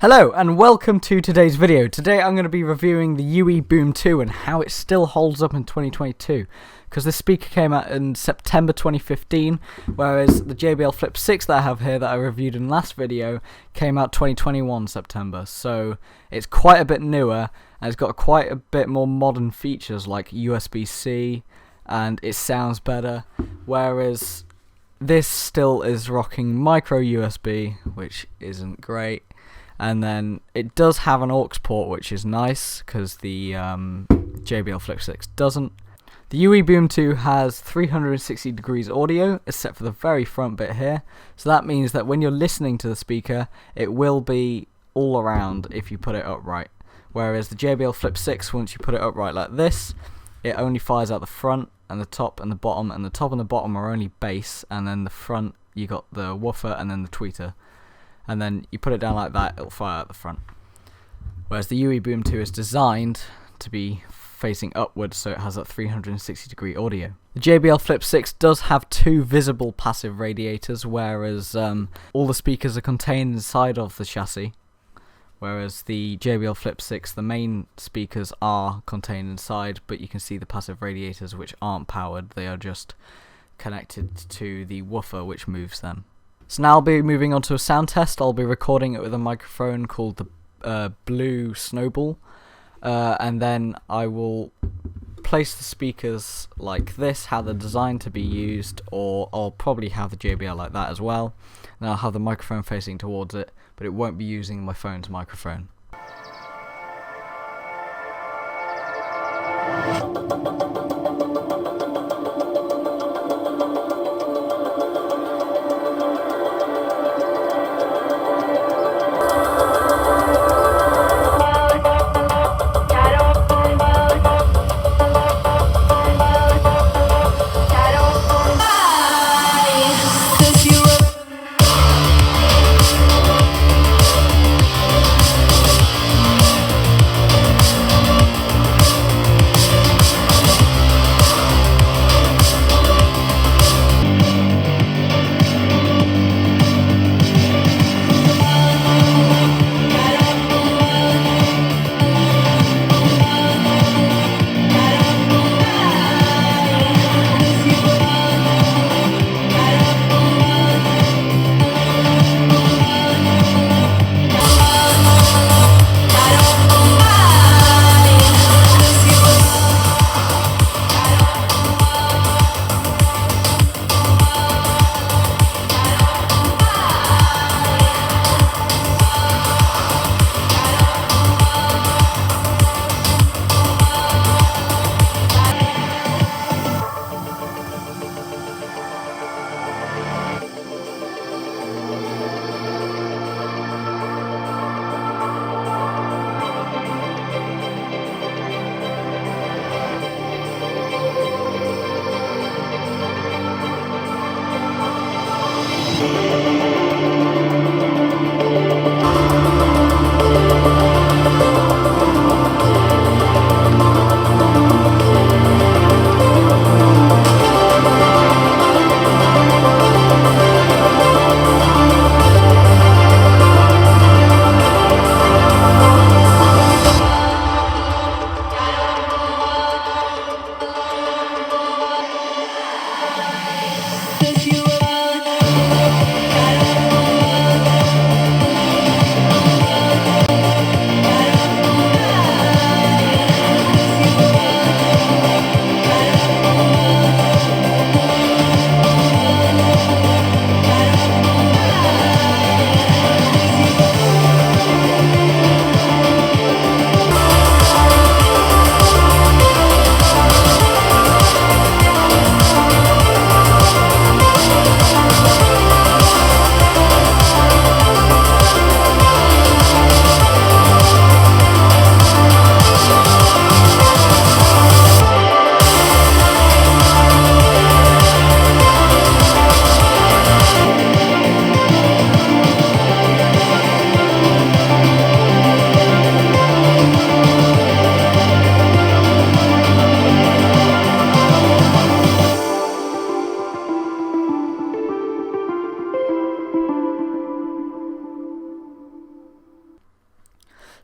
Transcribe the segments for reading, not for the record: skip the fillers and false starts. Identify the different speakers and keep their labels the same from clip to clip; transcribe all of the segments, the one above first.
Speaker 1: Hello and welcome to today's video. Today I'm going to be reviewing the UE Boom 2 and how it still holds up in 2022, because this speaker came out in September 2015, whereas the JBL Flip 6 that I have here that I reviewed in last video came out 2021 September. So it's quite a bit newer and it's got quite a bit more modern features like USB-C, and it sounds better, whereas this still is rocking micro USB, which isn't great. And then it does have an aux port, which is nice because the JBL Flip 6 doesn't. The UE Boom 2 has 360 degrees audio, except for the very front bit here. So that means that when you're listening to the speaker, it will be all around if you put it upright. Whereas the JBL Flip 6, once you put it upright like this, it only fires out the front and the top and the bottom, and the top and the bottom are only bass, and then the front you got the woofer and then the tweeter. And then you put it down like that, it'll fire out the front. Whereas the UE Boom 2 is designed to be facing upwards, so it has that 360 degree audio. The JBL Flip 6 does have two visible passive radiators, whereas all the speakers are contained inside of the chassis. Whereas the JBL Flip 6, the main speakers are contained inside, but you can see the passive radiators which aren't powered, they are just connected to the woofer which moves them. So now I'll be moving on to a sound test. I'll be recording it with a microphone called the Blue Snowball, and then I will place the speakers like this, how they're designed to be used, or I'll probably have the JBL like that as well. And I'll have the microphone facing towards it, but it won't be using my phone's microphone.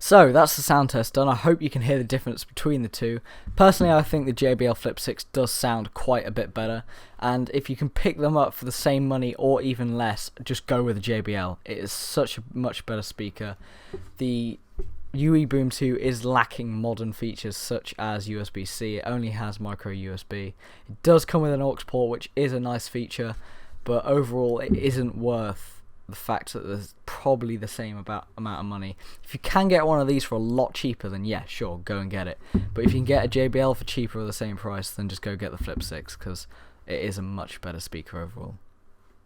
Speaker 1: So that's the sound test done. I hope you can hear the difference between the two. Personally, I think the JBL Flip 6 does sound quite a bit better, and if you can pick them up for the same money or even less, just go with the JBL. It is such a much better speaker. The UE Boom 2 is lacking modern features such as USB-C. It only has micro USB. It does come with an aux port, which is a nice feature, but overall it isn't worth the fact that there's probably the same amount of money. If you can get one of these for a lot cheaper, then yeah, sure, go and get it. But if you can get a JBL for cheaper or the same price, then just go get the Flip 6, because it is a much better speaker overall.